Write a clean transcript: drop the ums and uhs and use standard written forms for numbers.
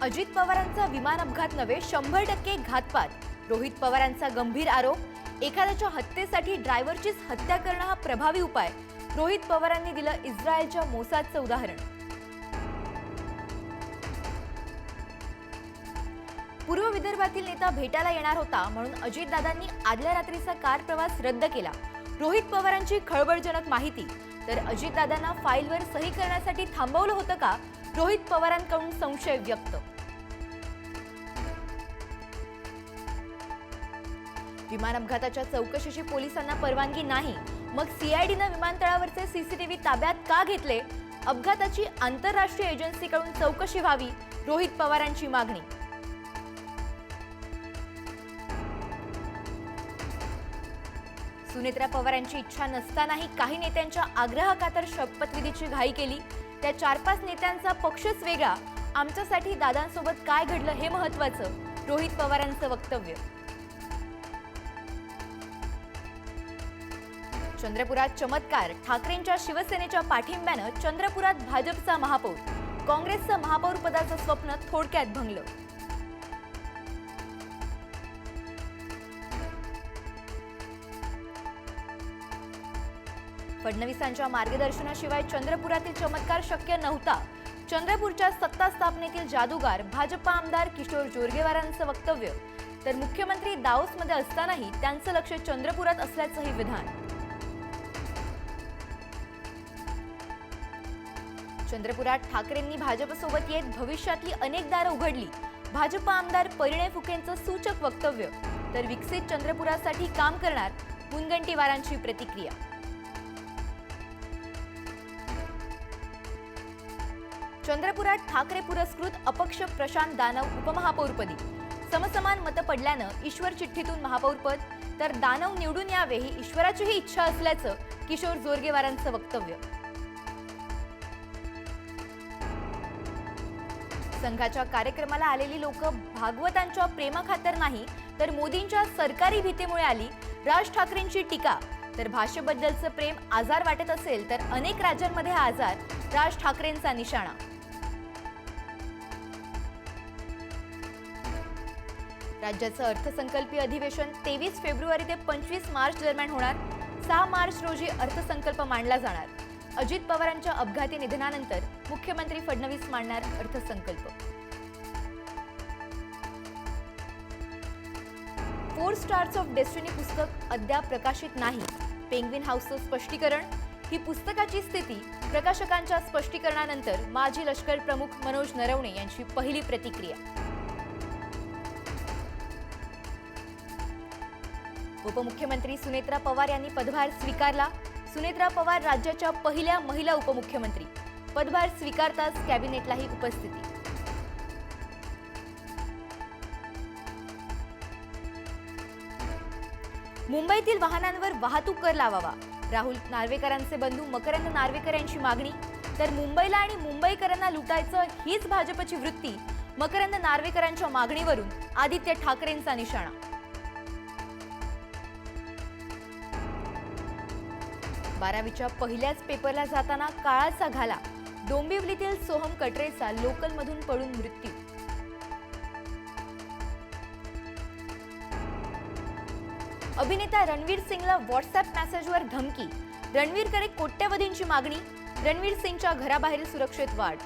अजित पवारांचा विमान अपघात नव्हे 100% घातपात. रोहित पवारांचा गंभीर आरोप. एखाद्याच्या हत्येसाठी ड्रायव्हरचीच हत्या करणं हा प्रभावी उपाय. रोहित पवारांनी दिलं इस्रायलच्या मोसादचं उदाहरण. पूर्व विदर्भातील नेता भेटायला येणार होता म्हणून अजितदादांनी आदल्या रात्रीचा कार प्रवास रद्द केला. रोहित पवारांची खळबळजनक माहिती. तर अजितदादांना फाईलवर सही करण्यासाठी थांबवलं होतं का? रोहित पवारांकडून संशय व्यक्त. विमान अपघाताच्या चौकशीची पोलिसांना परवानगी नाही, मग सीआयडीनं विमानतळावरचे सीसीटीव्ही ताब्यात का घेतले? अपघाताची आंतरराष्ट्रीय एजन्सीकडून चौकशी व्हावी, रोहित पवारांची मागणी. सुनेत्रा पवारांची इच्छा नसतानाही काही नेत्यांच्या आग्रहाखातर शपथविधीची घाई केली. त्या 4-5 नेत्यांचा पक्षच वेगळा. आमच्यासाठी दादांसोबत काय घडलं हे महत्त्वाचं, रोहित पवारांचं वक्तव्य. चंद्रपुरात चमत्कार. ठाकरेंच्या शिवसेनेच्या पाठिंब्यानं चंद्रपुरात भाजपचा महापौर. काँग्रेसचं महापौर पदाचं स्वप्न थोडक्यात भंगलं. फडणवीसांच्या मार्गदर्शनाशिवाय चंद्रपुरातील चमत्कार शक्य नव्हता. चंद्रपूरच्या सत्ता स्थापनेतील जादूगार भाजपा आमदार किशोर जोरगेवारांचं वक्तव्य. तर मुख्यमंत्री दाओसमध्ये असतानाही त्यांचं लक्ष चंद्रपुरात असल्याचंही विधान. चंद्रपुरात ठाकरेंनी भाजपसोबत येत भविष्यातली अनेक दारं उघडली. भाजपा आमदार परिणय फुकेंचं सूचक वक्तव्य. तर विकसित चंद्रपुरासाठी काम करणार, मुनगंटीवारांची प्रतिक्रिया. चंद्रपुरात ठाकरे पुरस्कृत अपक्ष प्रशांत दानव उपमहापौरपदी. समसमान मतं पडल्यानं ईश्वर चिठ्ठीतून महापौरपद. तर दानव निवडून यावे ही ईश्वराचीही इच्छा असल्याचं किशोर जोरगेवारांचं वक्तव्य. संघाच्या कार्यक्रमाला आलेली लोक भागवतांच्या प्रेमाखातर नाही तर मोदींच्या सरकारी भीतीमुळे आली, राज ठाकरेंची टीका. तर भाषेबद्दलचं प्रेम आजार वाटत असेल तर अनेक राज्यांमध्ये हा आजार राज ठाकरेंचा निशाणा. राज्याचं अर्थसंकल्पीय अधिवेशन 23 फेब्रुवारी ते 25 मार्च दरम्यान होणार. 6 मार्च रोजी अर्थसंकल्प मांडला जाणार. अजित पवारांच्या अपघाती निधनानंतर मुख्यमंत्री फडणवीस मांडणार अर्थसंकल्प. 4 स्टार्स ऑफ डेस्टिनी पुस्तक अद्याप प्रकाशित नाही. पेंग्विन हाऊसचं स्पष्टीकरण. ही पुस्तकाची स्थिती. प्रकाशकांच्या स्पष्टीकरणानंतर माजी लष्कर प्रमुख मनोज नरवणे यांची पहिली प्रतिक्रिया. उपमुख्यमंत्री सुनेत्रा पवार यांनी पदभार स्वीकारला. सुनेत्रा पवार राज्याच्या पहिल्या महिला उपमुख्यमंत्री. पदभार स्वीकारताच कॅबिनेटलाही उपस्थिती. मुंबईतील वाहनांवर वाहतूक कर लावावा. राहुल नार्वेकरांचे बंधू मकरंद नार्वेकर यांची मागणी. तर मुंबईला आणि मुंबईकरांना लुटायचं हीच भाजपची वृत्ती. मकरंद नार्वेकरांच्या मागणीवरून आदित्य ठाकरेंचा निशाणा. 12वीच्या पहिल्याच पेपरला जाताना काळाचा घाला. डोंबिवलीतील सोहम कटरेचा लोकलमधून पडून मृत्यू. अभिनेता रणवीर सिंगला व्हॉट्सअप मेसेजवर धमकी. रणवीरकडे कोट्यवधींची मागणी. रणवीर सिंगच्या घराबाहेरील सुरक्षेत वाढ.